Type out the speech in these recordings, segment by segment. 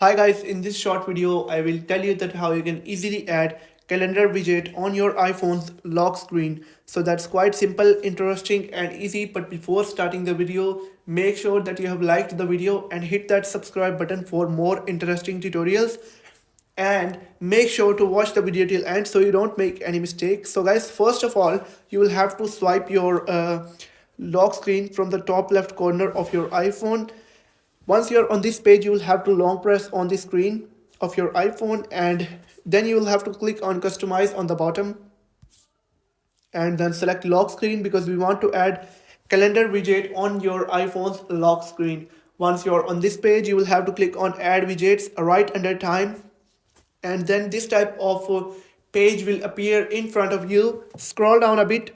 Hi guys, in this short video, I will tell you that how you can easily add calendar widget on your iPhone's lock screen. So that's quite simple, interesting and easy. But before starting the video, make sure that you have liked the video and hit that subscribe button for more interesting tutorials. And make sure to watch the video till end so you don't make any mistakes. So guys, first of all, you will have to swipe your lock screen from the top left corner of your iPhone. Once you're on this page, you will have to long press on the screen of your iPhone, and then you will have to click on customize on the bottom and then select lock screen because we want to add calendar widget on your iPhone's lock screen. Once you're on this page, you will have to click on add widgets right under time, and then this type of page will appear in front of you. Scroll down a bit,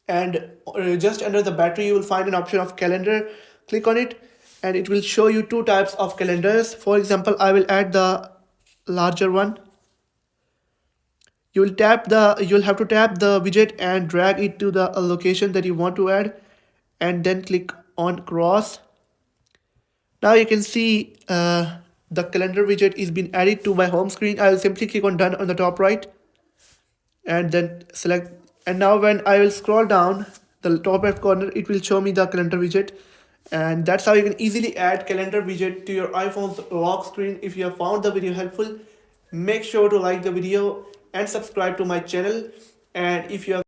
and just under the battery you will find an option of calendar. Click on it and it will show you two types of calendars. For example, I will add the larger one. You'll have to tap the widget and drag it to the location that you want to add, and then click on cross. Now you can see the calendar widget is been added to my home screen. I will simply click on done on the top right and then select, and now when I will scroll down the top left corner, it will show me the calendar widget. And that's how you can easily add calendar widget to your iPhone's lock screen. If you have found the video helpful, make sure to like the video and subscribe to my channel. And if you have